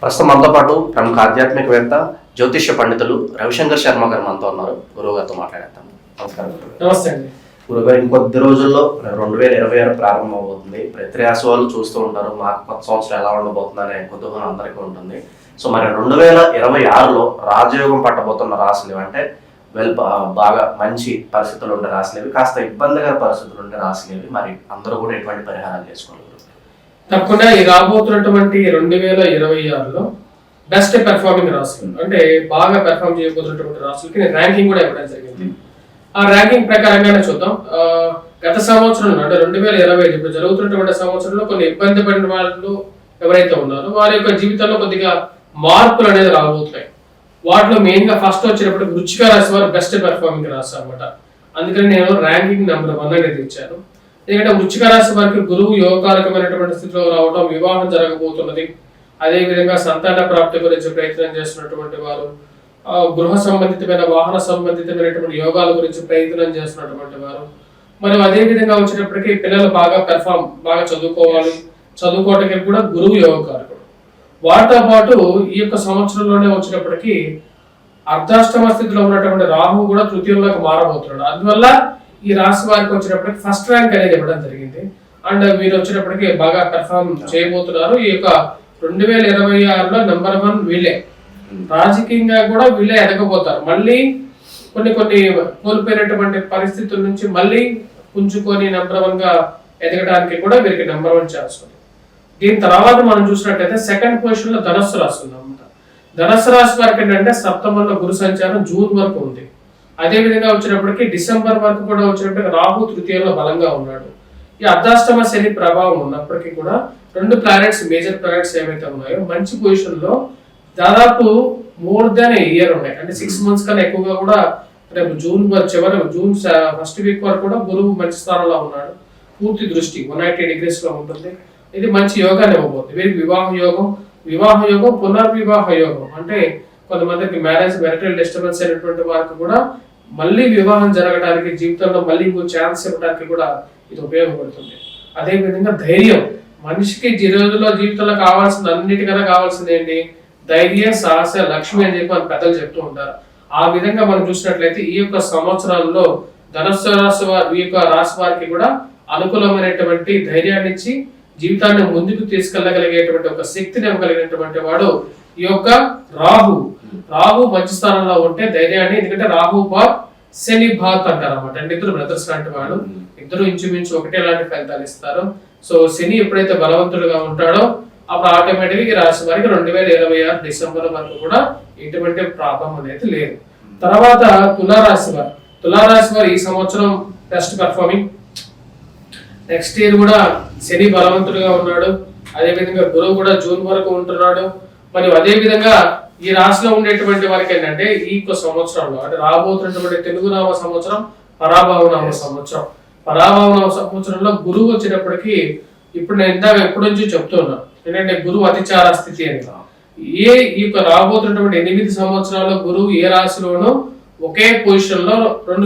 ప్రస్తుతం మనతో పాటు ప్రముఖ ఆధ్యాత్మికవేత్త జ్యోతిష్య పండితులు రవిశంకర్ శర్మ గారు మనతో ఉన్నారు. గురువు గారితో మాట్లాడేద్దాం. నమస్కారం. నమస్తే అండి. గురుగారు, ఇంకొద్ది రోజుల్లో 2026 ప్రారంభం అవుతుంది. ప్రతి రాశి వాళ్ళు చూస్తూ ఉంటారు మాకు కొత్త సంవత్సరం ఎలా ఉండబోతుంది అనే కుతూహలం అందరికీ ఉంటుంది. సో మరి 2026లో రాజయోగం పట్టబోతున్న రాశులు అంటే బాగా మంచి పరిస్థితులు ఉండే రాశులేవి, కాస్త ఇబ్బందికర పరిస్థితులు ఉండే రాశులేవి, మరి అందరూ కూడా ఎటువంటి పరిహారాలు చేసుకోవాలి? తప్పకుండా ఈ రాబోతున్నటువంటి 2026లో బెస్ట్ పెర్ఫార్మింగ్ రాశులు అంటే బాగా పెర్ఫార్మ్ చేయబోతున్నటువంటి రాశులకి నేను ర్యాంకింగ్ కూడా ఇవ్వడం జరిగింది. ఆ ర్యాంకింగ్ ప్రకారంగానే చూద్దాం. గత సంవత్సరంలో అంటే 2025 ఇప్పుడు జరుగుతున్నటువంటి సంవత్సరంలో కొన్ని ఇబ్బంది పడిన వాళ్ళు ఎవరైతే ఉన్నారో వారి యొక్క జీవితంలో కొద్దిగా మార్పులు అనేది రాబోతున్నాయి. వాటిలో మెయిన్ గా ఫస్ట్ వచ్చేటప్పుడు వృశ్చిక రాశి వారు బెస్ట్ పెర్ఫార్మింగ్ రాశి అనమాట. అందుకని నేను ర్యాంకింగ్ నెంబర్ 1 అనేది ఇచ్చాను. ఎందుకంటే వృశ్చిక రాశి వారికి గురువు యోగకారకమైనటువంటి స్థితిలో రావడం, వివాహం జరగబోతున్నది. అదే విధంగా సంతాన ప్రాప్తి గురించి ప్రయత్నం చేస్తున్నటువంటి వారు, గృహ సంబంధితమైన వాహన సంబంధితమైనటువంటి యోగాల గురించి ప్రయత్నం చేస్తున్నటువంటి వారు, మరియు అదే విధంగా వచ్చేటప్పటికి పిల్లలు బాగా చదువుకోవాలి, చదువుకోవటానికి కూడా గురువు యోగకారకుడు. వాటితో పాటు ఈ యొక్క సంవత్సరంలోనే వచ్చేటప్పటికి అర్ధాష్టమ స్థితిలో ఉన్నటువంటి రాహు కూడా తృతీయంలోకి మారబోతున్నాడు. అందువల్ల ఈ రాశి వారికి వచ్చేటప్పటికి ఫస్ట్ ర్యాంక్ అనేది ఇవ్వడం జరిగింది. అండ్ వీరు వచ్చేటప్పటికి బాగా పెర్ఫార్మ్ చేయబోతున్నారు. ఈ యొక్క 2026లో నెంబర్ 1 వీళ్ళే. రాజకీయంగా కూడా వీళ్ళే ఎదగబోతారు. మళ్ళీ కొన్ని కోల్పోయినటువంటి పరిస్థితుల నుంచి మళ్ళీ పుంజుకొని నెంబర్ 1 గా ఎదగడానికి కూడా వీరికి నెంబర్ 1 ఛాన్స్ ఉంది. దీని తర్వాత మనం చూసినట్టయితే సెకండ్ పొజిషన్ లో ధనస్సు రాశి ఉంది అనమాట. ధనస్సు రాశి వారికి ఏంటంటే సప్తమంలో గురు సంచారం జూన్ వరకు ఉంది. అదే విధంగా వచ్చినప్పటికీ డిసెంబర్ వరకు కూడా వచ్చినప్పటికీ రాహు తృతీయంలో బలంగా ఉన్నాడు. ఈ అర్ధాష్టమ శని ప్రభావం ఉన్నప్పటికీ కూడా 2 ప్లానెట్స్, మేజర్ ప్లానెట్స్ ఏవైతే ఉన్నాయో మంచి పొజిషన్ లో దాదాపు మోర్ దాన్ ఇయర్ ఉన్నాయి. అంటే 6 మంత్స్ కన్నా ఎక్కువగా కూడా రేపు జూన్ ఫస్ట్ వీక్ వరకు కూడా గురువు మంచి స్థానంలో ఉన్నాడు. పూర్తి దృష్టి 180 degrees లో ఉంటుంది. ఇది మంచి యోగాన్ని ఇవ్వబోతుంది. వీరికి వివాహ యోగం పునర్వివాహ యోగం అంటే కొంతమందికి మ్యారిటల్ డిస్టర్బెన్స్ అయినటువంటి వారికి కూడా మళ్ళీ వివాహం జరగడానికి, జీవితంలో మళ్ళీ ఇంకో ఛాన్స్ ఇవ్వడానికి కూడా ఇది ఉపయోగపడుతుంది. అదే విధంగా ధైర్యం, మనిషికి రోజుల్లో జీవితంలో కావాల్సింది అన్నిటికన్నా కావాల్సింది ఏంటి? ధైర్యం, సాహస, లక్ష్మి అని చెప్పి మన పెద్దలు చెప్తూ ఉంటారు. ఆ విధంగా మనం చూసినట్లయితే ఈ యొక్క సంవత్సరాల్లో ధనుస్సు రాశి ఈ యొక్క రాశి వారికి కూడా అనుకూలమైనటువంటి ధైర్యాన్ని ఇచ్చి జీవితాన్ని ముందుకు తీసుకెళ్లగలిగేటువంటి ఒక శక్తిని ఇవ్వగలిగినటువంటి వాడు ఈ యొక్క రాహు మంచి స్థానంలో ఉంటే ధైర్యాన్ని, ఎందుకంటే రాహు బాత్ శని బాత్ అంటారు అనమాట. అంటే ఇద్దరు బ్రదర్స్ లాంటి వాడు, ఇద్దరు ఇంచుమించు ఒకటే లాంటి ఫలితాలు ఇస్తారు. సో శని ఎప్పుడైతే బలవంతుడుగా ఉంటాడో అప్పుడు ఆటోమేటిక్ గా రాశి వారికి 2026 డిసెంబర్ వరకు కూడా ఎటువంటి ప్రాబ్లం అనేది లేదు. తర్వాత తులారాశి వారు ఈ సంవత్సరం బెస్ట్ పెర్ఫార్మింగ్. నెక్స్ట్ ఇయర్ కూడా శని బలవంతుడుగా ఉన్నాడు. అదే విధంగా గురువు కూడా జూన్ వరకు ఉంటున్నాడు. మరియు అదే విధంగా ఈ రాశిలో ఉండేటువంటి వారికి ఏంటంటే ఈ సంవత్సరంలో అంటే రాబోతున్నటువంటి తెలుగు నామ సంవత్సరం పరాభవనామ సంవత్సరంలో గురువు వచ్చేటప్పటికి ఇప్పుడు నేను ఇందాక ఎప్పటి నుంచి చెప్తున్నా ఏంటంటే గురువు అతిచార స్థితి అని. ఈ యొక్క రాబోతున్నటువంటి 8 సంవత్సరాల్లో గురువు ఏ రాశిలోనూ ఒకే పొజిషన్ లో 2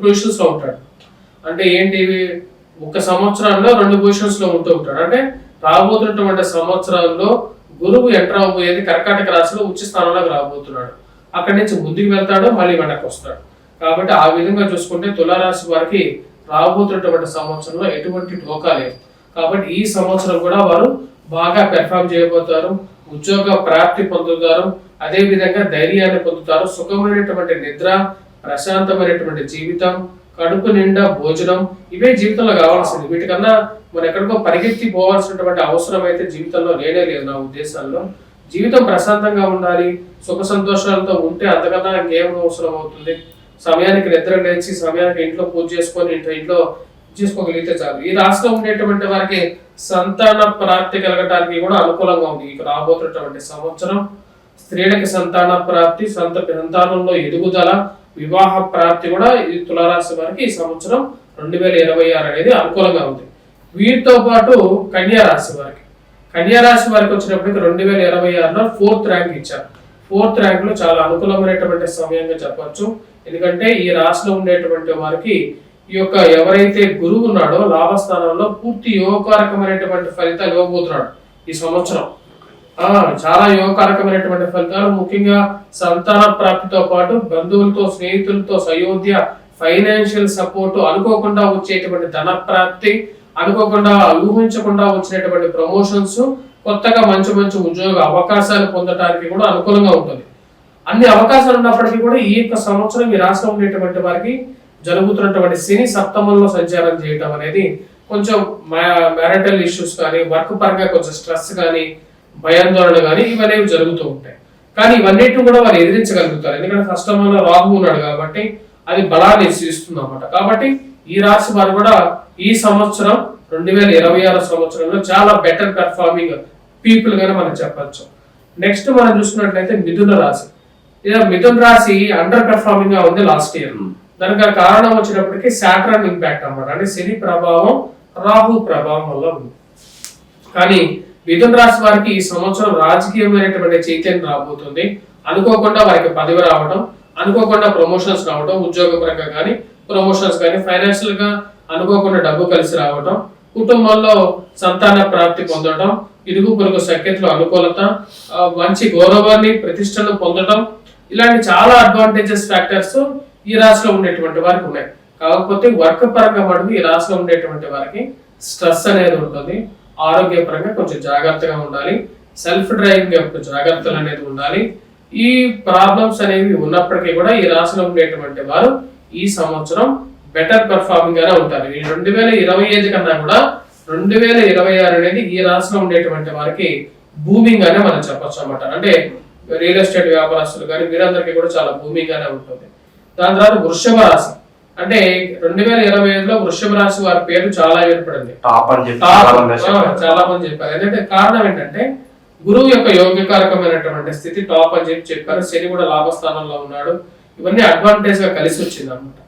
పొజిషన్స్ లో ఉంటాడు. అంటే ఏంటి, ఒక సంవత్సరాల్లో 2 పొజిషన్స్ లో ఉంటూ ఉంటాడు. అంటే రాబోతున్నటువంటి సంవత్సరాల్లో గురువు ఎంటర్ అవబోయేది కర్కాటక రాశిలో ఉచ్చ స్థానంలోకి రాబోతున్నాడు. అక్కడి నుంచి ముందుకు వెళ్తాడు, మళ్ళీ వెనక్కి వస్తాడు. కాబట్టి ఆ విధంగా చూసుకుంటే తులారాశి వారికి రాబోతున్నటువంటి సంవత్సరంలో ఎటువంటి ఢోకా లేదు. కాబట్టి ఈ సంవత్సరం కూడా వారు బాగా పెర్ఫామ్ చేయబోతారు, ఉద్యోగ ప్రాప్తి పొందుతారు, అదే విధంగా ధైర్యాన్ని పొందుతారు, సుఖమైనటువంటి నిద్ర, ప్రశాంతమైనటువంటి జీవితం, కడుపు నిండా భోజనం, ఇవే జీవితంలో కావాల్సింది. వీటికన్నా మనం ఎక్కడికో పరిగెత్తి పోవాల్సినటువంటి అవసరం అయితే జీవితంలో లేనే లేదు. నా ఉద్దేశాల్లో జీవితం ప్రశాంతంగా ఉండాలి, సుఖ సంతోషాలతో ఉంటే అంతకన్నా ఇంకేం అవసరం అవుతుంది. సమయానికి నిద్ర లేచి సమయానికి ఇంట్లో పూజ చేసుకొని ఇంట్లో చేసుకోగలిగితే చాలు. ఈ రాష్ట్రం ఉండేటువంటి వారికి సంతాన ప్రాప్తి కలగటానికి కూడా అనుకూలంగా ఉంది. ఇక రాబోతున్నటువంటి సంవత్సరం స్త్రీలకి సంతాన ప్రాప్తి, సంతానంలో ఎదుగుదల, వివాహ ప్రాప్తి కూడా ఈ తులారాశి వారికి ఈ సంవత్సరం 2026 అనేది అనుకూలంగా ఉంది. వీటితో పాటు కన్యా రాశి వారికి వచ్చినప్పటికీ 2026లో 4th ర్యాంక్ ఇచ్చారు. 4th ర్యాంక్ లో చాలా అనుకూలమైనటువంటి సమయంగా చెప్పొచ్చు. ఎందుకంటే ఈ రాశిలో ఉండేటువంటి వారికి ఈ యొక్క ఎవరైతే గురువు ఉన్నాడో లాభస్థానంలో పూర్తి యోగకారకమైనటువంటి ఫలితాలు ఇవ్వబోతున్నాడు ఈ సంవత్సరం. చాలా యోగకారకమైనటువంటి ఫలితాలు, ముఖ్యంగా సంతాన ప్రాప్తితో పాటు బంధువులతో స్నేహితులతో సయోధ్య, ఫైనాన్షియల్ సపోర్ట్, అనుకోకుండా వచ్చేటువంటి ధన ప్రాప్తి, అనుకోకుండా ఊహించకుండా వచ్చినటువంటి ప్రమోషన్స్, కొత్తగా మంచి మంచి ఉద్యోగ అవకాశాలు పొందడానికి కూడా అనుకూలంగా ఉంటుంది. అన్ని అవకాశాలు ఉన్నప్పటికీ కూడా ఈ యొక్క సంవత్సరం ఈ రాష్ట్రంలో ఉండేటువంటి వారికి జరుగుతున్నటువంటి శని సప్తమంలో సంచారం చేయడం అనేది కొంచెం మ్యారిటల్ ఇష్యూస్ కానీ, వర్క్ పరంగా కొంచెం స్ట్రెస్ కానీ, భయాందోళన కానీ ఇవన్నీ జరుగుతూ ఉంటాయి. కానీ ఇవన్నిటిని కూడా వారు ఎదిరించగలుగుతారు, ఎందుకంటే అష్టమంలో రాహు ఉన్నాడు కాబట్టి అది బలాన్ని ఇస్తుంది అన్నమాట. కాబట్టి ఈ రాశి వారు కూడా ఈ సంవత్సరం 2026 సంవత్సరంలో చాలా బెటర్ పెర్ఫార్మింగ్ పీపుల్ గానే మనం చెప్పచ్చు. నెక్స్ట్ మనం చూసుకున్నట్లయితే మిథున రాశి. మిథున రాశి అండర్ పెర్ఫార్మింగ్ గా ఉంది లాస్ట్ ఇయర్. దానికి కారణం వచ్చినప్పటికీ సాటర్న్ ఇంపాక్ట్ అన్నమాట, అంటే శని ప్రభావం రాహు ప్రభావం వల్ల ఉంది. కానీ మిథున రాశి వారికి ఈ సంవత్సరం రాజకీయమైనటువంటి చైతన్యం రాబోతుంది. అనుకోకుండా వారికి పదవి రావడం, అనుకోకుండా ప్రమోషన్స్ రావడం, ఉద్యోగపరంగా కానీ ప్రమోషన్స్ కానీ, ఫైనాన్షియల్ గా అనుకోకుండా డబ్బు కలిసి రావడం, కుటుంబంలో సంతాన ప్రాప్తి పొందడం, ఇరుగు పొరుగు సఖ్యతలో అనుకూలత, మంచి గౌరవాన్ని ప్రతిష్టను పొందడం, ఇలాంటి చాలా అడ్వాంటేజెస్ ఫ్యాక్టర్స్ ఈ రాశిలో ఉండేటువంటి వారికి ఉన్నాయి. కాకపోతే వర్క్ పరంగా మటుకు ఈ రాశిలో ఉండేటువంటి వారికి స్ట్రెస్ అనేది ఉంటుంది. ఆరోగ్యపరంగా కొంచెం జాగ్రత్తగా ఉండాలి, సెల్ఫ్ డ్రైవింగ్ యొక్క జాగ్రత్తలు అనేది ఉండాలి. ఈ ప్రాబ్లమ్స్ అనేవి ఉన్నప్పటికీ కూడా ఈ రాశిలో ఉండేటువంటి వారు ఈ సంవత్సరం బెటర్ పెర్ఫార్మింగ్ గానే ఉంటారు. ఈ 2025 కన్నా కూడా 2026 అనేది ఈ రాశిలో ఉండేటువంటి వారికి బూమింగ్ గానే మనం చెప్పొచ్చు అన్నమాట. అంటే రియల్ ఎస్టేట్ వ్యాపారస్తులు కానీ వీరందరికీ కూడా చాలా బూమింగ్ గానే ఉంటుంది. దాని తర్వాత వృషభ రాశి. అంటే 2025లో వృషభ రాశి వారి పేరు చాలా ఏర్పడింది, చాలా మంది చెప్పారు. ఎందుకంటే కారణం ఏంటంటే గురువు యొక్క యోగ్యకారకమైనటువంటి స్థితి టాప్ అని చెప్పారు. శని కూడా లాభస్థానంలో ఉన్నాడు. ఇవన్నీ అడ్వాంటేజ్ గా కలిసి వచ్చింది అనమాట.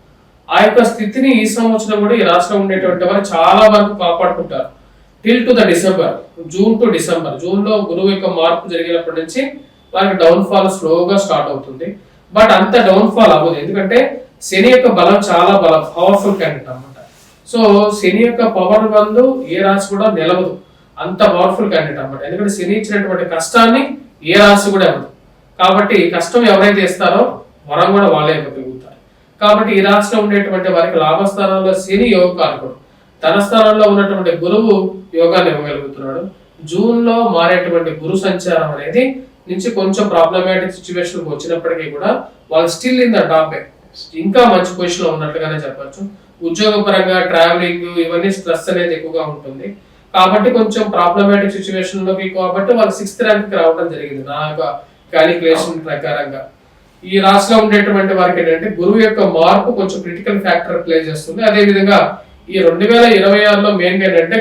ఆ యొక్క స్థితిని ఈ సంవత్సరం కూడా ఈ రాష్ట్రంలో ఉండేటువంటి వారు చాలా వరకు కాపాడుకుంటారు till to the December, June to December. June లో గురువు యొక్క మార్పు జరిగినప్పటి నుంచి వారికి డౌన్ ఫాల్ స్లోగా స్టార్ట్ అవుతుంది. బట్ అంత డౌన్ ఫాల్ అవ్వదు, ఎందుకంటే శని యొక్క బలం చాలా బలం, పవర్ఫుల్ క్యాండిడేట్ అనమాట. సో శని యొక్క పవర్ బంధు ఏ రాశి కూడా నిలవదు, అంత పవర్ఫుల్ క్యాండిడేట్ అనమాట. ఎందుకంటే శని ఇచ్చినటువంటి కష్టాన్ని ఏ రాశి కూడా ఇవ్వదు. కాబట్టి కష్టం ఎవరైతే ఇస్తారో వరం కూడా వాళ్ళే ఇవ్వగలుగుతారు. కాబట్టి ఈ రాశిలో ఉండేటువంటి వారికి లాభస్థానంలో శని యోగకారకుడు, తన స్థానంలో ఉన్నటువంటి గురువు యోగాన్ని ఇవ్వగలుగుతున్నాడు. జూన్ లో మారేటువంటి గురు సంచారం అనేది నుంచి కొంచెం ప్రాబ్లమాటిక్ సిచ్యువేషన్ వచ్చినప్పటికీ కూడా వాళ్ళు స్టిల్ ఇన్ ద టాప్, ఇంకా మంచి పొజిషన్ లో ఉన్నట్లుగానే చెప్పచ్చు. ఉద్యోగపరంగా ట్రావెలింగ్ ఇవన్నీ స్ట్రెస్ అనేది ఎక్కువగా ఉంటుంది. కాబట్టి కొంచెం ప్రాబ్లమాటిక్ సిచ్యువేషన్ లోకి కాబట్టి వాళ్ళు 6th ర్యాంక్ రావడం జరిగింది నా యొక్క క్యాలిక్యులేషన్ ప్రకారంగా. ఈ రాశిలో ఉండేటువంటి వారికి ఏంటంటే గురువు యొక్క మార్పు కొంచెం క్రిటికల్ ఫ్యాక్టర్ ప్లే చేస్తుంది. అదే విధంగా ఈ 2026లో మెయిన్ గా ఏంటంటే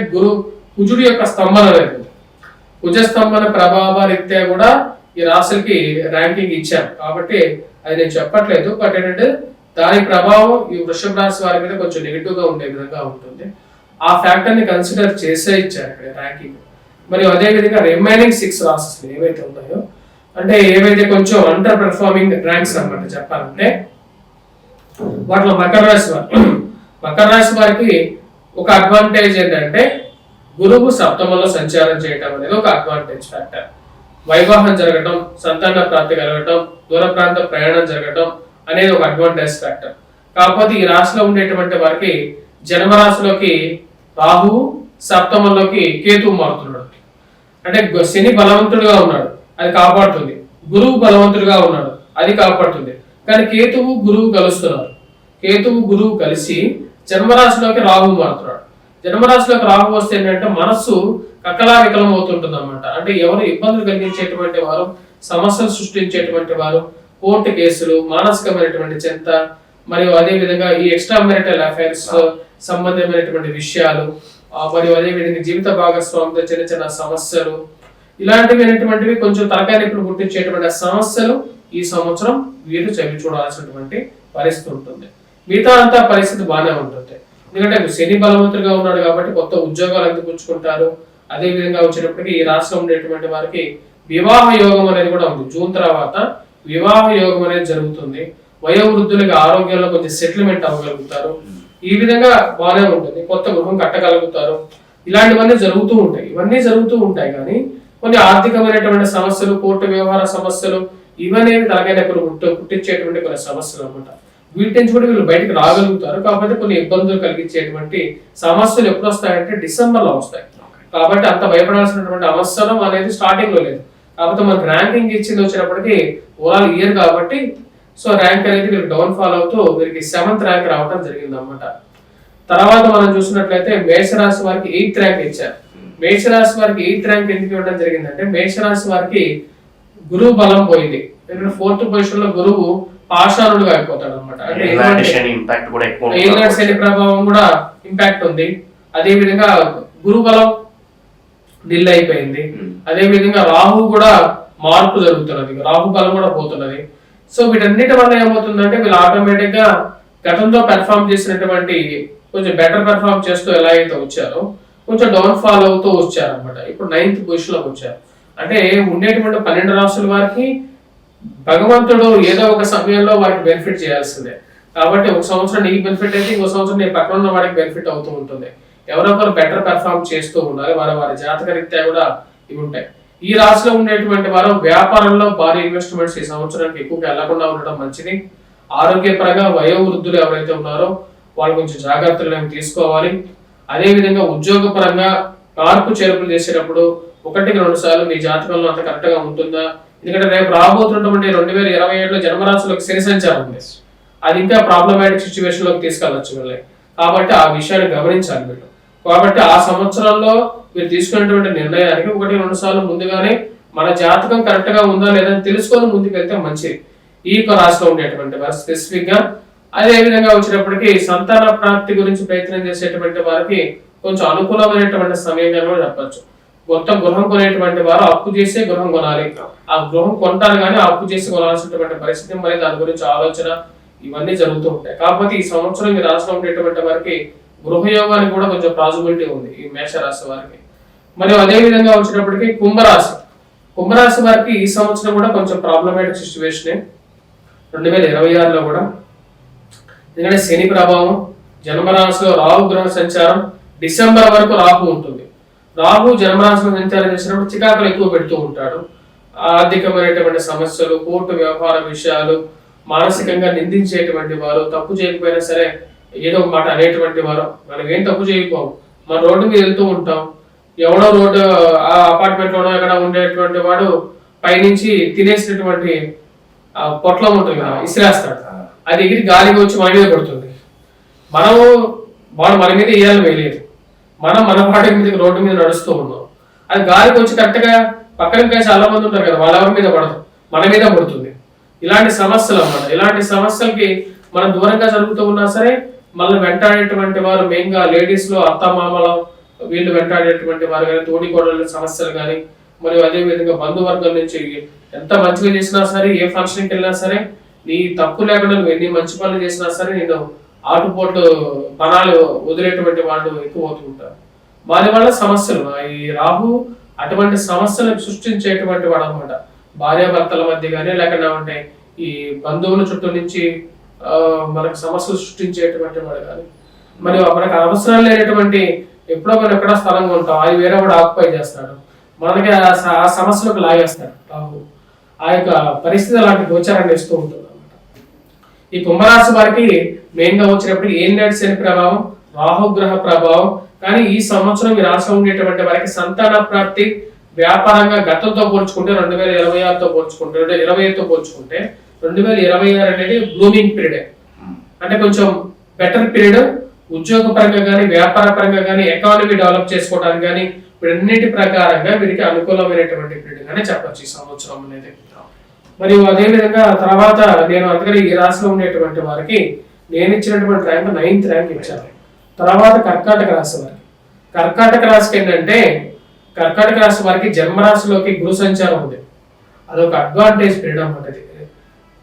కుజుడు యొక్క స్తంభన అనేది, కుజ స్తంభన ప్రభావ రీత్యా కూడా ఈ రాశులకి ర్యాంకింగ్ ఇచ్చారు. కాబట్టి అది నేను చెప్పట్లేదు, బట్ ఏంటంటే దాని ప్రభావం ఈ వృషభ రాశి వారి మీద కొంచెం నెగిటివ్ గా ఉండే విధంగా ఉంటుంది. ఆ ఫ్యాక్టర్ ని కన్సిడర్ చేసే ఇచ్చారు ఇక్కడ ర్యాంకింగ్. మరి అదే విధంగా రిమైనింగ్ 6 రాశెస్ ఏవైతే ఉన్నాయో, అంటే ఏవైతే కొంచెం అండర్ పెర్ఫార్మింగ్ ర్యాంక్స్ అన్నమాట చెప్పాలంటే, వాటిలో మకర రాశి వారికి ఒక అడ్వాంటేజ్ ఏంటంటే గురువు సప్తమంలో సంచారం చేయటం అనేది ఒక అడ్వాంటేజ్ ఫ్యాక్టర్. వైవాహం జరగటం, సంతాన ప్రాప్తి కలగటం, దూర ప్రాంత ప్రయాణం జరగటం అనేది ఒక అడ్వాంటేజ్ ఫ్యాక్టర్. కాకపోతే ఈ రాశిలో ఉండేటువంటి వారికి జన్మరాశిలోకి రాహువు, సప్తమంలోకి కేతువు మారుతున్నాడు. అంటే శని బలవంతుడుగా ఉన్నాడు, అది కాపాడుతుంది. గురువు బలవంతుడుగా ఉన్నాడు, అది కాపాడుతుంది. కానీ కేతువు గురువు కలుస్తున్నారు. కేతువు గురువు కలిసి జన్మరాశిలోకి రాహువు మారుతున్నాడు. జన్మరాశిలోకి రాహు వస్తే ఏంటంటే మనస్సు కక్కలా వికలం అవుతుంటుంది అనమాట. అంటే ఎవరు ఇబ్బందులు కలిగించేటువంటి వారు, సమస్యలు సృష్టించేటువంటి వారు, కోర్టు కేసులు, మానసికమైనటువంటి చింత, మరియు అదే విధంగా ఈ ఎక్స్ట్రా మ్యారిటల్ అఫైర్స్ సంబంధమైనటువంటి విషయాలు, మరియు అదే విధంగా జీవిత భాగస్వామితో చిన్న చిన్న సమస్యలు, ఇలాంటివి కొంచెం తలకాయ నొప్పులు పుట్టించేటువంటి సమస్యలు ఈ సంవత్సరం వీరు చవి చూడాల్సినటువంటి పరిస్థితి ఉంటుంది. మిగతా అంతా పరిస్థితి బాగానే ఉంటుంది. ఎందుకంటే శని బలవంతుడిగా ఉన్నాడు కాబట్టి కొత్త ఉద్యోగాలు అందిపుచ్చుకుంటారు. అదే విధంగా వచ్చేటప్పటికి ఈ రాష్ట్రం ఉండేటువంటి వారికి వివాహ యోగం అనేది కూడా ఉంది. జూన్ తర్వాత వివాహ యోగం అనేది జరుగుతుంది. వయోవృద్ధులకి ఆరోగ్యంలో కొంచెం సెటిల్మెంట్ అవ్వగలుగుతారు. ఈ విధంగా బాగానే ఉంటుంది. కొత్త గృహం కట్టగలుగుతారు. ఇలాంటివన్నీ జరుగుతూ ఉంటాయి. ఇవన్నీ జరుగుతూ ఉంటాయి కానీ కొన్ని ఆర్థికమైనటువంటి సమస్యలు, కోర్టు వ్యవహార సమస్యలు, ఇవన్నీ తలకాయ నొప్పులు పుట్టించేటువంటి కొన్ని సమస్యలు అనమాట. వీటి నుంచి కూడా వీళ్ళు బయటకు రాగలుగుతారు. కాకపోతే కొన్ని ఇబ్బందులు కలిగించేటువంటి సమస్యలు ఎప్పుడు వస్తాయంటే డిసెంబర్లో వస్తాయి. కాబట్టి అంత భయపడాల్సినటువంటి అవసరం అనేది స్టార్టింగ్ లో లేదు. కాకపోతే మనకు ర్యాంకింగ్ ఇచ్చింది వచ్చినప్పటికీ ఓవరాల్ ఇయర్ కాబట్టి సో ర్యాంక్ అనేది వీరికి డౌన్ ఫాల్ అవుతూ వీరికి 7th ర్యాంక్ రావడం జరిగింది అనమాట. తర్వాత మనం చూసినట్లయితే మేషరాశి వారికి 8th ర్యాంక్ ఇచ్చారు. మేషరాశి వారికి 8th ర్యాంక్ ఎందుకు ఇవ్వడం జరిగిందంటే మేషరాశి వారికి గురువు బలం పోయింది. ఎందుకంటే 4th పొజిషన్ లో గురువు పాషాణుడుగా అయిపోతాడు అనమాట. అంటే ఏలినాటి శని ప్రభావం కూడా ఇంపాక్ట్ ఉంది. అదే విధంగా గురు బలం డిల్ అయిపోయింది. అదే విధంగా రాహు కూడా మార్పు జరుగుతున్నది, రాహు బలం కూడా పోతున్నది. సో వీటన్నిటి వల్ల ఏమవుతుందంటే వీళ్ళు ఆటోమేటిక్ గా గతంలో పెర్ఫామ్ చేసినటువంటి కొంచెం బెటర్ పెర్ఫామ్ చేస్తూ ఎలా అయితే వచ్చారో కొంచెం డౌన్ ఫాల్ అవుతూ వచ్చారు అనమాట. ఇప్పుడు 9th పొజిషన్ లోకి వచ్చారు. అంటే ఉండేటువంటి 12 రాశుల వారికి భగవంతుడు ఏదో ఒక సమయంలో వారికి బెనిఫిట్ చేయాల్సిందే. కాబట్టి ఒక సంవత్సరం నీకు బెనిఫిట్ అయితే ఇంకో సంవత్సరం నీ పక్కన ఉన్న వాడికి బెనిఫిట్ అవుతూ ఉంటుంది. ఎవరో ఒకరు బెటర్ పెర్ఫామ్ చేస్తూ ఉండాలి. వారి జాతక రీత్యా కూడా ఇవి ఉంటాయి. ఈ రాశిలో ఉండేటువంటి వారు వ్యాపారంలో భారీ ఇన్వెస్ట్మెంట్స్ ఈ సంవత్సరానికి ఎక్కువగా వెళ్లకుండా ఉండడం మంచిది. ఆరోగ్యపరంగా వయోవృద్ధులు ఎవరైతే ఉన్నారో వాళ్ళు కొంచెం జాగ్రత్తలు తీసుకోవాలి. అదే విధంగా ఉద్యోగపరంగా మార్పు చేర్పులు చేసేటప్పుడు 1-2 సార్లు మీ జాతకంలో అంత కరెక్ట్ గా ఉంటుందా? ఎందుకంటే రేపు రాబోతున్నటువంటి 2027లో జన్మరాశిలోకి శని సంచారం ఉంది. అది ఇంకా ప్రాబ్లమాటిక్ సిచ్యువేషన్ లోకి తీసుకెళ్లొచ్చు వీళ్ళని. కాబట్టి ఆ విషయాన్ని గమనించాలి వీళ్ళు. కాబట్టి ఆ సంవత్సరంలో మీరు తీసుకున్నటువంటి నిర్ణయానికి 1-2 సార్లు ముందుగానే మన జాతకం కరెక్ట్ గా ఉందా లేదా తెలుసుకొని ముందుకు వెళ్తే మంచిది. ఈ రాశిలో ఉండేటువంటి వారు స్పెసిఫిక్ గా. అదే విధంగా వచ్చినప్పటికీ సంతాన ప్రాప్తి గురించి ప్రయత్నం చేసేటువంటి వారికి కొంచెం అనుకూలమైనటువంటి సమయంగా కూడా చెప్పచ్చు. కొత్త గృహం కొనేటువంటి వారు అప్పు చేసే గృహం కొనాలి. ఆ గృహం కొంటారు కానీ అప్పు చేసి కొనాల్సినటువంటి పరిస్థితి, మరి దాని గురించి ఆలోచన ఇవన్నీ జరుగుతూ ఉంటాయి. కాకపోతే ఈ సంవత్సరం ఈ రాశిలో ఉండేటువంటి వారికి గృహయోగానికి కూడా కొంచెం పాజిబిలిటీ ఉంది ఈ మేషరాశి వారికి. మరియు అదే విధంగా వచ్చినప్పటికీ కుంభరాశి వారికి ఈ సంవత్సరం కూడా కొంచెం ప్రాబ్లమాటిక్ సిచ్యువేషన్ 2026లో కూడా. ఎందుకంటే శని ప్రభావం, జన్మరాశిలో రాహు గ్రహ సంచారం, డిసెంబర్ వరకు రాహు ఉంటుంది. రాహు జన్మరాశిలో సంచారం చేసినప్పుడు చికాకులు ఎక్కువ పెడుతూ ఉంటాడు. ఆర్థికమైనటువంటి సమస్యలు, కోర్టు వ్యవహార విషయాలు, మానసికంగా నిందించేటువంటి వారు, తప్పు చేయకపోయినా సరే ఏదో ఒక మాట అనేటువంటి వారు. మనం ఏం తప్పు చేయకపోం, మన రోడ్డు మీద వెళ్తూ ఉంటాం, ఎవడో రోడ్డు ఆ అపార్ట్మెంట్ లోనో ఎక్కడ ఉండేటువంటి వాడు పైనుంచి తినేసినటువంటి పొట్లం ఉంటుంది కదా, ఇసిరేస్తాడు. అది ఎగిరి గాలికి వచ్చి మన మీద పడుతుంది. వాడు మన మీద వేయాలని వేయలేదు, మనం మన పాటి మీద రోడ్డు మీద నడుస్తూ ఉన్నాం. అది గాలికి వచ్చి కరెక్ట్ గా పక్కన చాలా మంది ఉంటారు కదా, వాళ్ళెవరి మీద పడదు, మన మీద పడుతుంది. ఇలాంటి సమస్యలు అన్నమాట. ఇలాంటి సమస్యలకి మనం దూరంగా జరుగుతూ ఉన్నా సరే మళ్ళీ వెంటాడేటువంటి వారు మెయిన్ గా లేడీస్ లో అత్తమామలు వీళ్ళు వెంటాడేటువంటి వారు కానీ, తోడికోడళ్ళ సమస్యలు కానీ, మరియు అదే విధంగా బంధువర్గం నుంచి ఎంత మంచిగా చేసినా సరే, ఏ ఫంక్షన్కి వెళ్ళినా సరే నీ తప్పు లేకుండా నువ్వు ఎన్ని మంచి పనులు చేసినా సరే నేను ఆటుపోట్లు పనాలు వదిలేటువంటి వాళ్ళు ఎక్కువ అవుతూ ఉంటారు. వారి వల్ల సమస్యలు, ఈ రాహు అటువంటి సమస్యలను సృష్టించేటువంటి వాడు అనమాట. భార్యాభర్తల మధ్య కానీ లేకుండా ఈ బంధువుల చుట్టూ నుంచి మనకు సమస్యలు సృష్టించేటువంటి వాడు కానీ, మరియు మనకు అవసరం లేనటువంటి ఎప్పుడో మనం ఎక్కడ స్థలంగా ఉంటాం, అది వేరే వాడు ఆక్యుపై చేస్తాడు, మనకి ఆ సమస్యలకు లాగేస్తాడు రాహు. ఆ యొక్క పరిస్థితి అలాంటి గోచారాన్ని ఇస్తూ ఉంటుంది అనమాట. ఈ కుంభరాశి వారికి మెయిన్ గా వచ్చినప్పుడు ఏలినాటి శని ప్రభావం, రాహుగ్రహ ప్రభావం. కానీ ఈ సంవత్సరం ఈ రాశిలో ఉండేటువంటి వారికి సంతాన ప్రాప్తి, వ్యాపారంగా గతంతో పోల్చుకుంటే 2026తో పోల్చుకుంటే 2025తో పోల్చుకుంటే 2026 అనేది బ్లూమింగ్ పీరియడ్. అంటే కొంచెం బెటర్ పీరియడ్. ఉద్యోగ పరంగా కానీ, వ్యాపార పరంగా కానీ, ఎకానమీ డెవలప్ చేసుకోవడానికి కానీ వీటన్నిటి ప్రకారంగా వీరికి అనుకూలమైనటువంటి పీరియడ్ గానే చెప్పచ్చు ఈ సంవత్సరం అనేది. మరియు అదే విధంగా తర్వాత నేను అందుకని ఈ రాశిలో ఉండేటువంటి వారికి నేను ఇచ్చినటువంటి ర్యాంక్ 9th ర్యాంక్ ఇచ్చాను. తర్వాత కర్కాటక రాశి వారికి, కర్కాటక రాశికి ఏంటంటే కర్కాటక రాశి వారికి జన్మరాశిలోకి గురు సంచారం ఉంది. అదొక అడ్వాంటేజ్ పీరియడ్ అన్నమాట.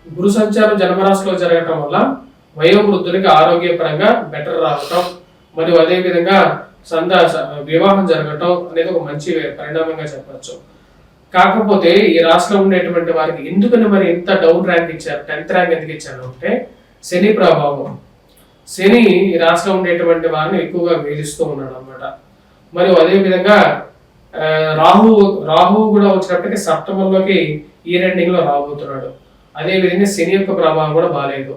గురు సంచారం జన్మరాశిలో జరగటం వల్ల వయోవృద్ధులకి ఆరోగ్యపరంగా బెటర్ రావటం, మరియు అదే విధంగా వివాహం జరగటం అనేది ఒక మంచి పరిణామంగా చెప్పచ్చు. కాకపోతే ఈ రాశిలో ఉండేటువంటి వారికి ఎందుకని మరి ఇంత డౌన్ ర్యాంక్ ఇచ్చారు, 10th ర్యాంక్ ఎందుకు ఇచ్చారు అంటే శని ప్రభావం. శని ఈ రాశిలో ఉండేటువంటి వారిని ఎక్కువగా వేధిస్తూ ఉన్నాడు అన్నమాట. మరియు అదే విధంగా రాహు రాహు కూడా వచ్చినప్పటికీ సప్తమంలోకి ఈ రెండింగ్ లో రాబోతున్నాడు. అదే విధంగా శని యొక్క ప్రభావం కూడా బాగాలేదు.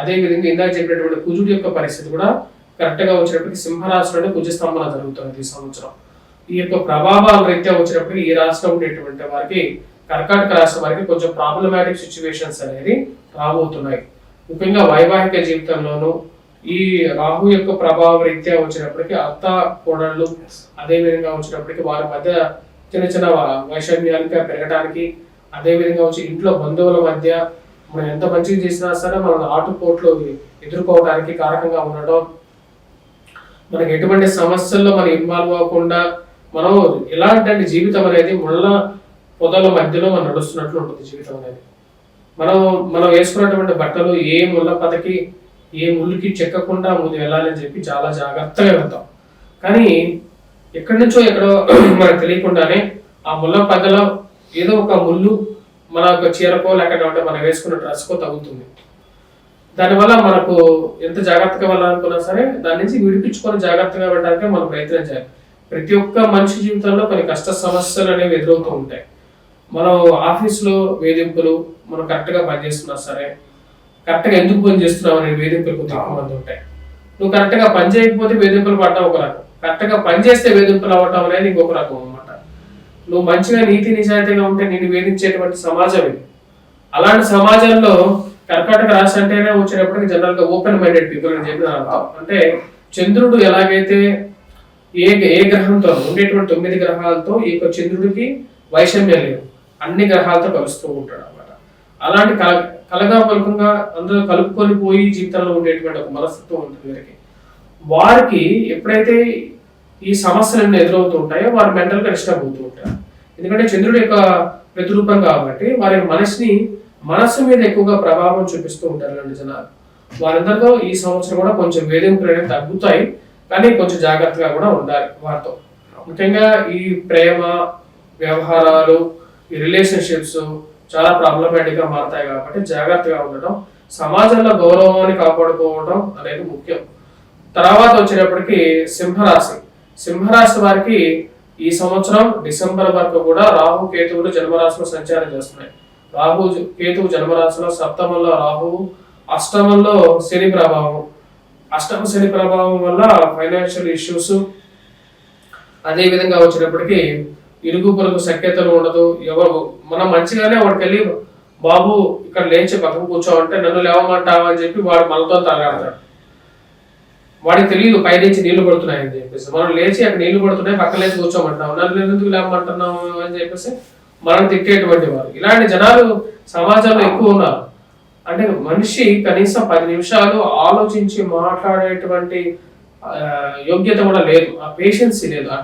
అదే విధంగా ఇందాక చెప్పినటువంటి కుజుడి యొక్క పరిస్థితి కూడా కరెక్ట్ గా వచ్చినప్పటికీ సింహరాశిలోనే కుజ స్తంభన జరుగుతుంది ఈ సంవత్సరం. ఈ యొక్క ప్రభావాల రీత్యా వచ్చినప్పటికీ ఈ రాశిలో ఉండేటువంటి వారికి, కర్కాటక రాశి వారికి కొంచెం ప్రాబ్లమాటిక్ సిచ్యువేషన్స్ అనేది రాబోతున్నాయి. ముఖ్యంగా వైవాహిక జీవితంలోనూ ఈ రాహు యొక్క ప్రభావ రీత్యా వచ్చినప్పటికీ అత్త కోడళ్ళు అదే విధంగా వచ్చినప్పటికీ వారి మధ్య చిన్న చిన్న వైషమ్యాలుగా పెరగడానికి, అదే విధంగా వచ్చి ఇంట్లో బంధువుల మధ్య మనం ఎంత మంచిగా చేసినా సరే మనం ఆటుపోట్లు ఎదుర్కోవడానికి కారకంగా ఉండడం, మనకి ఎటువంటి సమస్యల్లో మనం ఇన్వాల్వ్ అవ్వకుండా మనం ఎలాంటి జీవితం అనేది ముళ్ళ పొదల మధ్యలో మనం నడుస్తున్నట్లు ఉంటుంది జీవితం అనేది. మనం వేసుకున్నటువంటి బట్టలు ఏ ముళ్ళ పదకి ఏ ముళ్ళుకి చెక్కకుండా ముందు వెళ్ళాలని చెప్పి చాలా జాగ్రత్తగా వెళ్తాం. కానీ ఎక్కడి నుంచో ఎక్కడో మనకు తెలియకుండానే ఆ ముళ్ళ పదలో ఏదో ఒక ముళ్ళు మన యొక్క చీరకో లేకపోతే మనం వేసుకున్న డ్రెస్కో తగ్గుతుంది. దానివల్ల మనకు ఎంత జాగ్రత్తగా వెళ్ళాలనుకున్నా సరే దాని నుంచి విడిపించుకొని జాగ్రత్తగా వెళ్ళడానికి మనం ప్రయత్నం చేయాలి. ప్రతి ఒక్క మనిషి జీవితంలో కొన్ని కష్ట సమస్యలు అనేవి ఎదురవుతూ ఉంటాయి. మనం ఆఫీస్లో వేధింపులు, మనం కరెక్ట్గా పనిచేస్తున్నా సరే కరెక్ట్గా ఎందుకు పని చేస్తున్నావు అనే వేధింపులు కొంచెం ఎక్కువ మంది ఉంటాయి. నువ్వు కరెక్ట్గా పని చేయకపోతే వేధింపులు పడటం ఒక రకం, కరెక్ట్గా పని చేస్తే వేధింపులు అవ్వటం అనేది ఇంకొక రకం అనమాట. నువ్వు మంచిగా నీతి నిజాయితీగా ఉంటే నేను వేధించేటువంటి సమాజం ఇది. అలాంటి సమాజంలో కర్కాటక రాశి అంటేనే వచ్చేటప్పటికి జనరల్ గా ఓపెన్ మైండెడ్ పీపుల్ అని చెప్పి అర్థం. అంటే చంద్రుడు ఎలాగైతే ఏ గ్రహంతో ఉండేటువంటి 9 గ్రహాలతో ఈ యొక్క చంద్రుడికి వైషమ్యం లేదు, అన్ని గ్రహాలతో కలుస్తూ ఉంటాడు అనమాట. అలాంటి కలగా పలుకంగా అందరూ కలుపుకొని పోయి జీవితంలో ఉండేటువంటి ఒక మనస్తత్వం ఉంటుంది వీరికి. వారికి ఎప్పుడైతే ఈ సమస్యలన్నీ ఎదురవుతూ ఉంటాయో వారు మెంటల్ గా డిస్టర్బ్ అవుతూ ఉంటారు. ఎందుకంటే చంద్రుడి యొక్క ప్రతిరూపం కాబట్టి వారి మనస్సు మీద ఎక్కువగా ప్రభావం చూపిస్తూ ఉంటారు ఇలాంటి జనాలు. వారందరితో ఈ సంవత్సరం కూడా కొంచెం వేధింపులు అనేవి తగ్గుతాయి, కానీ కొంచెం జాగ్రత్తగా కూడా ఉండాలి వారితో. ముఖ్యంగా ఈ ప్రేమ వ్యవహారాలు, ఈ రిలేషన్షిప్స్ చాలా ప్రాబ్లమాటిక్ గా మారుతాయి కాబట్టి జాగ్రత్తగా ఉండటం, సమాజంలో గౌరవాన్ని కాపాడుకోవడం అనేది ముఖ్యం. తర్వాత వచ్చేటప్పటికి సింహరాశి వారికి ఈ సంవత్సరం డిసెంబర్ వరకు కూడా రాహు కేతువులు జన్మరాశిలో సంచారం చేస్తున్నాయి. రాహు కేతువు జన్మరాశిలో, సప్తమంలో రాహువు, అష్టమంలో శని ప్రభావం. అష్టమ శని ప్రభావం వల్ల ఫైనాన్షియల్ ఇష్యూస్, అదే విధంగా వచ్చేటప్పటికి ఇరుగు పొరుగు సఖ్యతలు ఉండదు. ఎవరు మనం మంచిగానే వాడికి వెళ్ళి బాబు ఇక్కడ లేచి పక్కన కూర్చోవంటే నన్ను లేవమంటావా అని చెప్పి వాడు మనతో తలగాడతాడు. వాడికి తెలియదు పైనుంచి నీళ్లు పడుతున్నాయని చెప్పేసి. మనం లేచి అక్కడ నీళ్లు పడుతున్నాయి పక్కన లేచి కూర్చోమంటావు, నన్ను ఎందుకు లేవమంటున్నావు అని చెప్పేసి మనం తిట్టేటువంటి వారు. ఇలాంటి జనాలు సమాజంలో ఎక్కువ ఉన్నారు. అంటే మనిషి కనీసం 10 నిమిషాలు ఆలోచించి మాట్లాడేటువంటి యోగ్యత కూడా లేదు, ఆ పేషెన్సీ లేదు, ఆ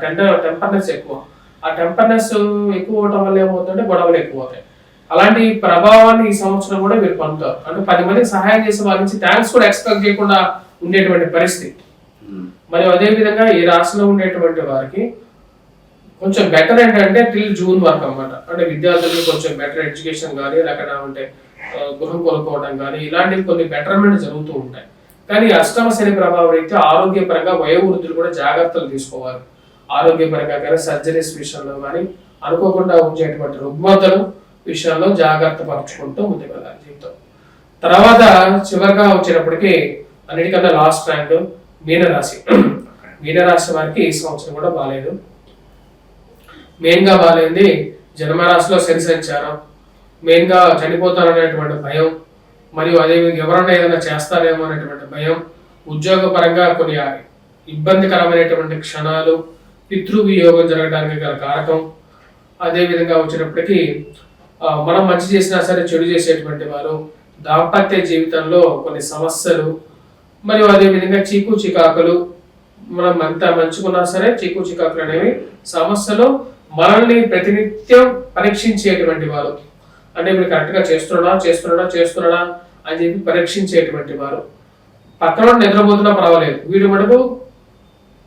టెంపర్నెస్ ఎక్కువ. ఆ టెంపర్నెస్ ఎక్కువ అవటం వల్ల ఏమవుతుందంటే గొడవలు ఎక్కువ అవుతాయి. అలాంటి ప్రభావాన్ని ఈ సంవత్సరం కూడా మీరు పొందుతారు. అంటే 10 మందికి సహాయం చేసే వారి నుంచి థ్యాంక్స్ కూడా ఎక్స్పెక్ట్ చేయకుండా ఉండేటువంటి పరిస్థితి. మరియు అదే విధంగా ఈ రాశిలో ఉండేటువంటి వారికి కొంచెం బెటర్ ఏంటంటే టిల్ జూన్ వరకు అనమాట. అంటే విద్యార్థులకు కొంచెం బెటర్ ఎడ్యుకేషన్ కానీ లేకపోతే గృహం కొనుక్కోవడం కానీ ఇలాంటివి కొన్ని బెటర్మెంట్ జరుగుతూ ఉంటాయి. కానీ అష్టమ శని ప్రభావం అయితే ఆరోగ్యపరంగా వయోవృద్ధులు కూడా జాగ్రత్తలు తీసుకోవాలి. ఆరోగ్యపరంగా కానీ సర్జరీస్ విషయంలో కానీ అనుకోకుండా వచ్చేటువంటి రుగ్మతలు విషయంలో జాగ్రత్త పరచుకుంటూ ముందుకు వెళ్ళాలి జీవితం. తర్వాత చివరిగా వచ్చేటప్పటికి అన్నిటికన్నా లాస్ట్ ర్యాంక్ మీనరాశి వారికి ఈ సంవత్సరం కూడా బాగాలేదు. మెయిన్ గా బాగాలేంది జన్మరాశిలో శని సంచారం, మెయిన్ గా చనిపోతారనేటువంటి భయం, మరియు అదేవిధంగా ఎవరన్నా ఏదైనా చేస్తారేమో అనేటువంటి భయం, ఉద్యోగపరంగా కొన్ని ఇబ్బందికరమైనటువంటి క్షణాలు, పితృవియోగం జరగడానికి గల కారకం. అదేవిధంగా వచ్చినప్పటికీ మనం మంచి చేసినా సరే చెడు చేసేటువంటి వారు, దాంపత్య జీవితంలో కొన్ని సమస్యలు, మరియు అదేవిధంగా చీకు చికాకులు. మనం ఎంత మంచుకున్నా సరే చీకు చికాకులు అనేవి సమస్యలు మనల్ని ప్రతినిత్యం పరీక్షించేటువంటి వారు. అంటే మీరు కరెక్ట్గా చేస్తున్నాడా అని చెప్పి పరీక్షించేటువంటి వారు. పక్కన నిద్రపోతున్నా పర్వాలేదు, వీడి మటుకు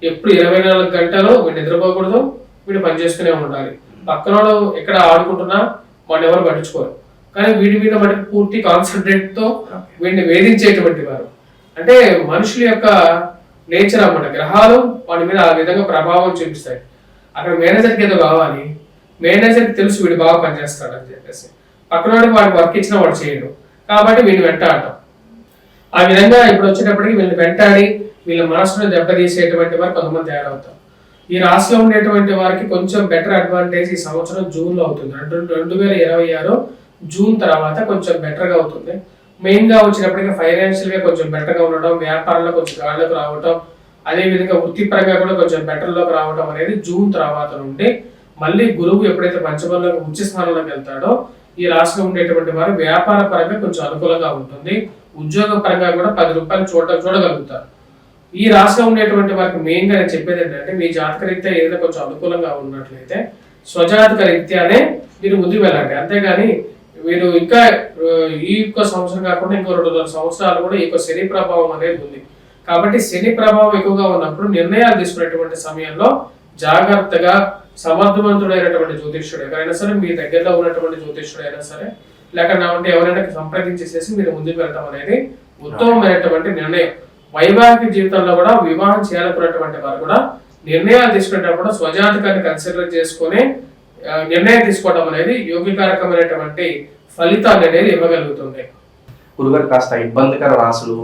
ఎప్పుడు 24 గంటలు వీడు నిద్రపోకూడదు, వీడు పనిచేస్తూనే ఉండాలి. పక్కనోడు ఎక్కడ ఆడుకుంటున్నా వాడిని ఎవరు పట్టించుకోరు, కానీ వీడి మీద మటుకు పూర్తి కాన్సన్ట్రేట్ తో వీడిని వేధించేటువంటి వారు. అంటే మనుషుల యొక్క నేచర్ అన్నమాట. గ్రహాలు వాడి మీద ఆ విధంగా ప్రభావం చూపిస్తాయి. అక్కడ మేనేజర్కి ఏదో కావాలి, మేనేజర్కి తెలుసు వీడు బాగా పనిచేస్తాడు అని చెప్పేసి పక్కన వాడికి వర్క్ ఇచ్చినా వాడు చేయడు, కాబట్టి వీడిని వెంటాడటం. ఆ విధంగా ఇప్పుడు వచ్చేటప్పటికి వీళ్ళని వెంటాడి వీళ్ళ మనసును దెబ్బతీసేటువంటి వారు కొంతమంది తయారవుతారు. ఈ రాశిలో ఉండేటువంటి వారికి కొంచెం బెటర్ అడ్వాంటేజ్ ఈ సంవత్సరం జూన్ లో అవుతుంది. 2026 జూన్ తర్వాత కొంచెం బెటర్ గా అవుతుంది. మెయిన్ గా వచ్చినప్పటికీ ఫైనాన్షియల్ గా కొంచెం బెటర్ గా ఉండడం, వ్యాపారంలో కొంచెం గాళ్ళకు రావటం, అదే విధంగా వృత్తిపరంగా కూడా కొంచెం బెటర్ లోకి రావడం అనేది జూన్ తర్వాత నుండి. మళ్ళీ గురువు ఎప్పుడైతే పంచమంలోకి ఉచ్చ స్థానంలోకి వెళ్తాడో ఈ రాశిలో ఉండేటువంటి వారు వ్యాపార పరంగా కొంచెం అనుకూలంగా ఉంటుంది. ఉద్యోగ పరంగా కూడా 10 రూపాయలు చూడగలుగుతారు. ఈ రాశిలో ఉండేటువంటి వారికి మెయిన్ గా నేను చెప్పేది ఏంటంటే, మీ జాతక రీత్యా ఏదైనా కొంచెం అనుకూలంగా ఉన్నట్లయితే స్వజాతక రీత్యానే మీరు ముందుకు వెళ్ళండి. అంతేగాని మీరు ఇంకా ఈ యొక్క సంవత్సరం కాకుండా ఇంకో 2 సంవత్సరాలు కూడా ఈ యొక్క శని ప్రభావం అనేది ఉంది. కాబట్టి శని ప్రభావం ఎక్కువగా ఉన్నప్పుడు నిర్ణయాలు తీసుకునేటువంటి సమయంలో జాగ్రత్తగా సమర్థవంతుడైనటువంటి జ్యోతిష్యుడు ఎవరైనా సరే, మీ దగ్గరలో ఉన్నటువంటి జ్యోతిష్యుడు అయినా సరే, లేకుండా ఉంటే ఎవరైనా సంప్రదించేసేసి మీరు ముందుకు వెళ్ళడం అనేది ఉత్తమమైనటువంటి నిర్ణయం. వైవాహిక జీవితంలో కూడా వివాహం చేయాలనుకున్నటువంటి వారు కూడా నిర్ణయాలు తీసుకునేటప్పుడు స్వజాతకాన్ని కన్సిడర్ చేసుకుని నిర్ణయం తీసుకోవడం అనేది యోగికారకమైనటువంటి ఫలితాన్ని అనేది ఇవ్వగలుగుతుంది. గురుగారు, కాస్త ఇబ్బందికర రాశులు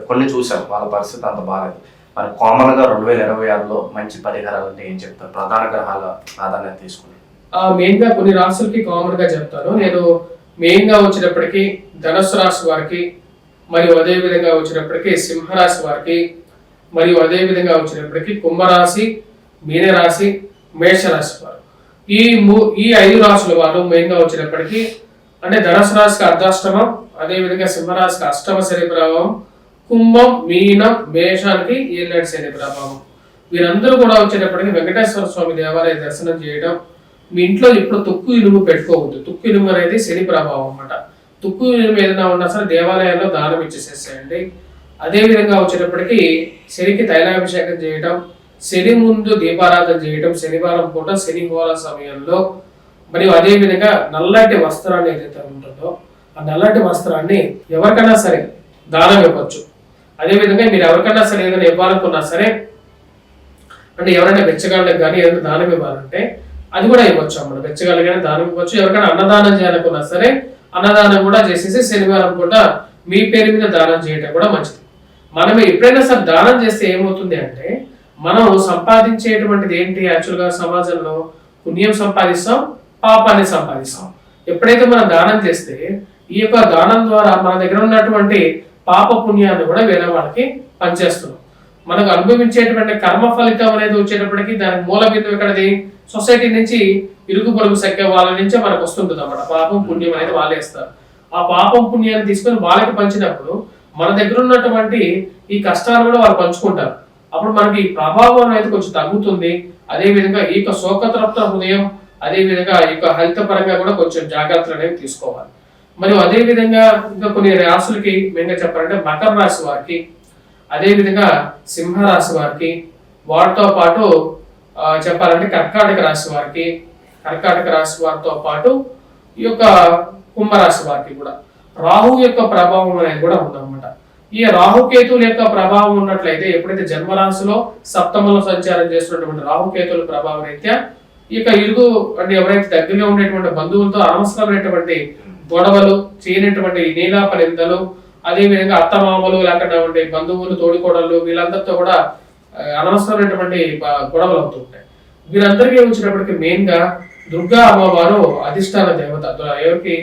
కొన్ని చూసాం, వాళ్ళ పరిస్థితి అంత బాగాలేదు. మరి కామన్ గా 2026లో మంచి పరిహారాలు అంటే ఏం చెప్తారు? ప్రధాన గ్రహాల ప్రాధాన్యత తీసుకుని మెయిన్ గా కొన్ని రాశులకి కామన్ గా చెప్తాను నేను. మెయిన్ గా వచ్చేటప్పటికి ధనుసు రాశి వారికి, మరియు అదే విధంగా వచ్చినప్పటికీ సింహరాశి వారికి, మరియు అదే విధంగా వచ్చినప్పటికీ కుంభరాశి, మీనరాశి, మేషరాశి వారు. ఈ 5 రాశుల వారు మెయిన్ గా వచ్చినప్పటికీ అంటే ధనుసు రాశికి అర్ధాష్టమం, అదే విధంగా సింహరాశికి అష్టమ శని ప్రభావం, కుంభం, మీనం, మేషానికి ఏళ్ళటి శని ప్రభావం. వీరందరూ కూడా వచ్చేటప్పటికి వెంకటేశ్వర స్వామి దేవాలయ దర్శనం చేయడం. మీ ఇంట్లో ఇప్పుడు తుక్కు ఇనుము పెట్టుకోవద్దు. తుక్కు ఇనుము అనేది శని ప్రభావం అన్నమాట. తుక్కు ఇనుము ఏదైనా ఉన్నా సరే దేవాలయాల్లో దానం ఇచ్చేసేసేయండి. అదే విధంగా వచ్చేటప్పటికి శనికి తైలాభిషేకం చేయడం, శని ముందు దీపారాధన చేయడం, శనివారం పూట శని హోర సమయంలో. మరియు అదే విధంగా నల్లటి వస్త్రాన్ని ఏదైతే ఉంటుందో ఆ నల్లటి వస్త్రాన్ని ఎవరికైనా సరే దానం ఇవ్వచ్చు. అదే విధంగా మీరు ఎవరికైనా సరే ఏదైనా ఇవ్వాలనుకున్నా సరే, అంటే ఎవరైనా బెచ్చగాళ్ళకి కానీ ఏదైనా దానం ఇవ్వాలంటే అది కూడా ఇవ్వచ్చు అన్నమాట. బెచ్చగాళ్ళకి కానీ దానం ఇవ్వచ్చు. ఎవరికైనా అన్నదానం చేయాలనుకున్నా సరే అన్నదానం కూడా చేసేసి శనివారం పూట మీ పేరు మీద దానం చేయడం కూడా మంచిది. మనం ఎప్పుడైనా సరే దానం చేస్తే ఏమవుతుంది అంటే, మనం సంపాదించేటువంటిది ఏంటి? యాక్చువల్గా సమాజంలో పుణ్యం సంపాదిస్తాం, పాపాన్ని సంపాదిస్తాం. ఎప్పుడైతే మనం దానం చేస్తే ఈ యొక్క దానం ద్వారా మన దగ్గర ఉన్నటువంటి పాప పుణ్యాన్ని కూడా వేరే వాళ్ళకి పనిచేస్తున్నాం. మనకు అనుభవించేటువంటి కర్మ ఫలితం అనేది వచ్చేటప్పటికి దానికి మూల బిందువు ఎక్కడది? సొసైటీ నుంచి, ఇరుగు పొరుగు సఖ్య వాళ్ళ నుంచే మనకు వస్తుంటుంది అన్నమాట. పాపం పుణ్యం అనేది వాళ్ళే ఇస్తారు. ఆ పాపం పుణ్యాన్ని తీసుకొని వాళ్ళకి పంచినప్పుడు మన దగ్గర ఉన్నటువంటి ఈ కష్టాలు కూడా వాళ్ళు పంచుకుంటారు. అప్పుడు మనకి ఈ ప్రభావం అనేది కొంచెం తగ్గుతుంది. అదే విధంగా ఈ యొక్క శోకతృప్త హృదయం, అదే విధంగా ఈ యొక్క హెల్త్ పరంగా కూడా కొంచెం జాగ్రత్తలు అనేవి తీసుకోవాలి. మరియు అదే విధంగా ఇంకా కొన్ని రాశులకి మెయిన్గా చెప్పాలంటే మకర రాశి వారికి, అదే విధంగా సింహరాశి వారికి, వాటితో పాటు చెప్పాలంటే కర్కాటక రాశి వారికి, కర్కాటక రాశి వారితో పాటు ఈ యొక్క కుంభరాశి వారికి కూడా రాహు యొక్క ప్రభావం అనేది కూడా ఉందన్నమాట. ఈ రాహుకేతువుల యొక్క ప్రభావం ఉన్నట్లయితే, ఎప్పుడైతే జన్మరాశిలో సప్తమంలో సంచారం చేస్తున్నటువంటి రాహుకేతువుల ప్రభావం రీత్యా ఈ యొక్క ఇరుగు అంటే ఎవరైతే దగ్గరగా ఉండేటువంటి బంధువులతో అనవసరమైనటువంటి గొడవలు, చేయనటువంటి నీలాప నిందలు, అదే విధంగా అత్తమామలు లేకుండా ఉండే బంధువులు, తోడికోడళ్ళు, వీళ్ళందరితో కూడా అనవసరమైనటువంటి గొడవలు అవుతుంటాయి. వీరందరికీ వచ్చినప్పటికీ మెయిన్ గా దుర్గా అమ్మవారు అధిష్టాన దేవత. ఎవరికి?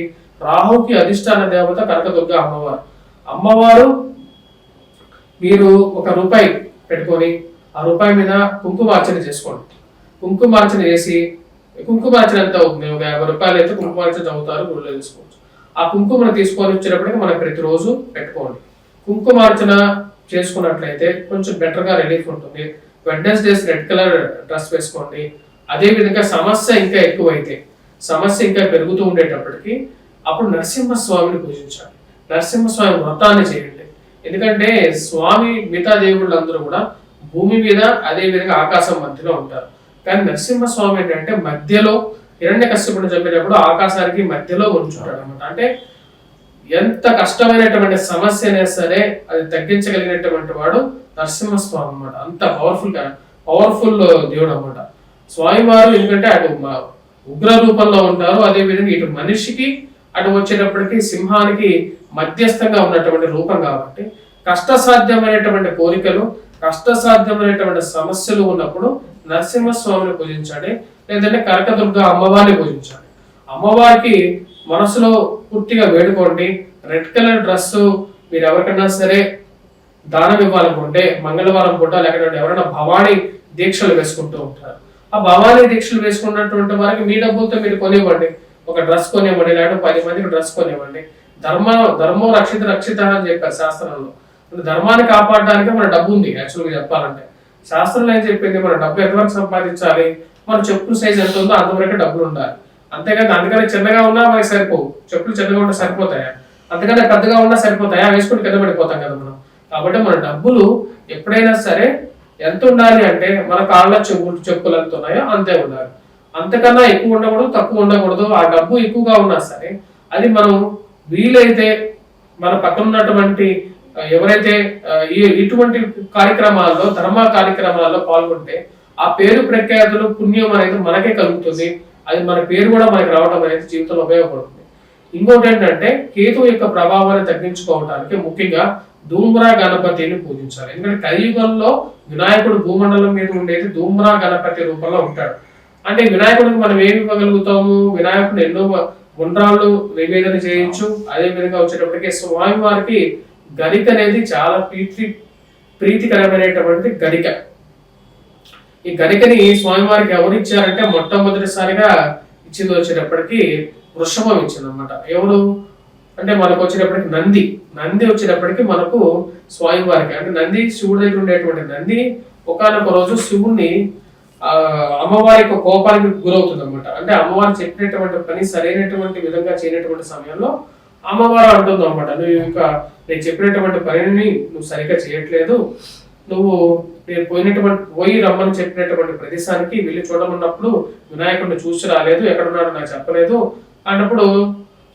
రాహుకి అధిష్టాన దేవత కనకదుర్గ అమ్మవారు. అమ్మవారు మీరు ₹1 పెట్టుకొని ఆ రూపాయి మీద కుంకుమార్చన చేసుకోండి. కుంకుమార్చన చేసి, కుంకుమార్చన ఎంత అవుతుంది? ఒక ₹50 అయితే కుంకుమార్చన చదువుతారు, గుడిలో తీసుకోవచ్చు. ఆ కుంకుమను తీసుకొని వచ్చేటప్పటికి మనం ప్రతిరోజు పెట్టుకోండి. కుంకుమార్చన చేసుకున్నట్లయితే కొంచెం బెటర్ గా రిలీఫ్ ఉంటుంది. వెడ్నెస్డేస్ రెడ్ కలర్ డ్రెస్ వేసుకోండి. అదే విధంగా సమస్య ఇంకా ఎక్కువైతే, సమస్య ఇంకా పెరుగుతూ ఉండేటప్పటికి అప్పుడు నరసింహస్వామిని పూజించాలి. నరసింహస్వామి వ్రతాన్ని చేయండి. ఎందుకంటే స్వామి మిగతా దేవుళ్ళందరూ కూడా భూమి మీద, అదే విధంగా ఆకాశం మధ్యలో ఉంటారు. కానీ నరసింహస్వామి ఏంటంటే మధ్యలో హిరణ్యకశ్యపుని చంపినప్పుడు ఆకాశానికి మధ్యలో ఉంచుంటాడు అనమాట. అంటే ఎంత కష్టమైనటువంటి సమస్య అయినా సరే అది తగ్గించగలిగినటువంటి వాడు నరసింహస్వామి అనమాట. అంత పవర్ఫుల్ దేవుడు అనమాట. స్వామివారు ఎందుకంటే అటు ఉగ్ర రూపంలో ఉంటారు, అదే విధంగా ఇటు మనిషికి అటు వచ్చేటప్పటికి సింహానికి మధ్యస్థంగా ఉన్నటువంటి రూపం కాబట్టి కష్టసాధ్యమైనటువంటి కోరికలు, కష్టసాధ్యమైనటువంటి సమస్యలు ఉన్నప్పుడు నరసింహస్వామిని పూజించాలి, లేదంటే కనకదుర్గ అమ్మవారిని పూజించాలి. అమ్మవారికి మనసులో పూర్తిగా వేడుకోండి. రెడ్ కలర్ డ్రెస్ మీరు ఎవరికైనా సరే దానం ఇవ్వాలనుకుంటే మంగళవారం పూట, లేకపోతే ఎవరైనా భవానీ దీక్షలు వేసుకుంటూ ఉంటారు, ఆ భవానీ దీక్షలు వేసుకున్నటువంటి వారికి మీ డబ్బులతో మీరు కొనివ్వండి, ఒక డ్రెస్ కొనివ్వండి, లేకపోతే 10 మందికి డ్రెస్ కొనివ్వండి. ధర్మో రక్షిత రక్షిత అని చెప్పారు శాస్త్రంలో. ధర్మాన్ని కాపాడడానికి మన డబ్బు ఉంది. యాక్చువల్గా చెప్పాలంటే శాస్త్రంలో ఏం చెప్పింది, మన డబ్బు ఎంతవరకు సంపాదించాలి, మన చెప్పుల సైజ్ ఎంత ఉందో అంతవరకు డబ్బులు ఉండాలి. అంతేగాని అందుకని చిన్నగా ఉన్నా మనకి సరిపోవు. చెప్పులు చిన్నగా ఉన్నా సరిపోతాయా, అంతకన్నా పెద్దగా ఉన్నా సరిపోతాయా, వేసుకుని కింద పడిపోతాం కదా మనం. కాబట్టి మన డబ్బులు ఎప్పుడైనా సరే ఎంత ఉండాలి అంటే మన కాళ్ళ చెప్పులు ఎంత ఉన్నాయో అంతే ఉండాలి. అంతకన్నా ఎక్కువ ఉండకూడదు, తక్కువ ఉండకూడదు. ఆ డబ్బు ఎక్కువగా ఉన్నా సరే అది మనం వీలైతే మన పక్కన ఉన్నటువంటి ఎవరైతే ఇటువంటి కార్యక్రమాల్లో, ధర్మ కార్యక్రమాల్లో పాల్గొంటే ఆ పేరు ప్రఖ్యాతులు, పుణ్యం అనేది మనకే కలుగుతుంది. అది మన పేరు కూడా మనకి రావడం అనేది జీవితంలో ఉపయోగపడుతుంది. ఇంకోటి ఏంటంటే కేతు యొక్క ప్రభావాన్ని తగ్గించుకోవడానికి ముఖ్యంగా ధూమ్రా గణపతిని పూజించాలి. ఎందుకంటే కలియుగంలో వినాయకుడు భూమండలం మీద ఉండేది ధూమ్రా గణపతి రూపంలో ఉంటాడు. అంటే వినాయకుడికి మనం ఏమి ఇవ్వగలుగుతాము, వినాయకుడు ఎన్నో గుండ్రాళ్ళు నివేదన చేయొచ్చు. అదే విధంగా వచ్చేటప్పటికి స్వామివారికి గరిక అనేది చాలా ప్రీతికరమైనటువంటి గరిక. ఈ గరికని స్వామివారికి ఎవరు ఇచ్చారంటే మొట్టమొదటిసారిగా ఇచ్చింది వచ్చేటప్పటికి వృషభం ఇచ్చింది అనమాట. ఎవరు అంటే మనకు వచ్చేటప్పటికి నంది వచ్చేటప్పటికి మనకు స్వామివారికి, అంటే నంది శివుడి దగ్గర ఉండేటువంటి నంది ఒకానొక రోజు శివుణ్ణి అమ్మవారి యొక్క కోపానికి గురవుతుంది అనమాట. అంటే అమ్మవారు చెప్పినటువంటి పని సరైనటువంటి విధంగా చేయనటువంటి సమయంలో అమ్మవారు అంటుంది అనమాట, నువ్వు ఇంకా నేను చెప్పినటువంటి పనిని నువ్వు సరిగ్గా చేయట్లేదు, నువ్వు నేను పోయి రమ్మని చెప్పినటువంటి ప్రదేశానికి వెళ్ళి చూడమన్నప్పుడు వినాయకుడిని చూసి రాలేదు, ఎక్కడున్నాడో నాకు చెప్పలేదు అన్నప్పుడు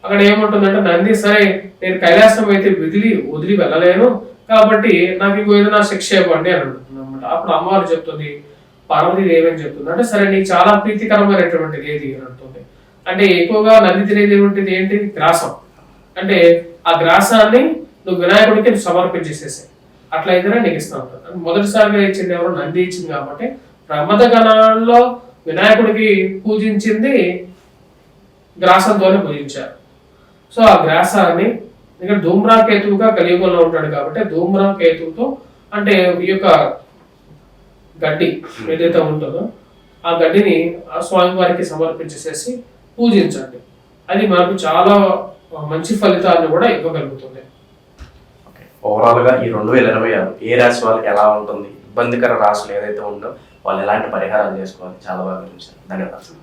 అక్కడ ఏముంటుందంటే నంది, సరే నేను కైలాసం అయితే వదిలి వెళ్ళలేను కాబట్టి నాకు ఇంకో ఏదైనా శిక్ష ఇవ్వండి అని అంటుంది అనమాట. అప్పుడు అమ్మవారు చెప్తుంది, పార్వతీదేవి ఏమని చెప్తుంది అంటే, సరే నీకు చాలా ప్రీతికరమైనటువంటిది ఏది అని అంటుంది. అంటే ఎక్కువగా నంది తినేది ఏమిటిది, ఏంటి, గ్రాసం. అంటే ఆ గ్రాసాన్ని నువ్వు వినాయకుడికి సమర్పించేసేసాయి, అట్లయితేనే నీకు ఇస్తా ఉంటాను. మొదటిసారిగా ఇచ్చింది ఎవరు, నంది ఇచ్చింది. కాబట్టి ప్రమద గణాల్లో వినాయకుడికి పూజించింది గ్రాసంతోనే పూజించారు. సో ఆ గ్రాసాన్ని, ఇంకా ధూమ్రా కేతువుగా కలియుగంలో ఉంటాడు కాబట్టి ధూమ్రా కేతువుతో, అంటే ఈ యొక్క గడ్డి ఏదైతే ఉంటుందో ఆ గడ్డిని ఆ స్వామివారికి సమర్పించేసేసి పూజించండి. అది మనకు చాలా మంచి ఫలితాలను కూడా ఇవ్వగలుగుతుంది. ఓవరాల్ గా ఈ 2026 ఏ రాశి వాళ్ళకి ఎలా ఉంటుంది, ఇబ్బందికర రాశులు ఏదైతే ఉందో వాళ్ళు ఎలాంటి పరిహారాలు చేసుకోవాలి, చాలా బాగా వివరించారు. ధన్యవాదాలు.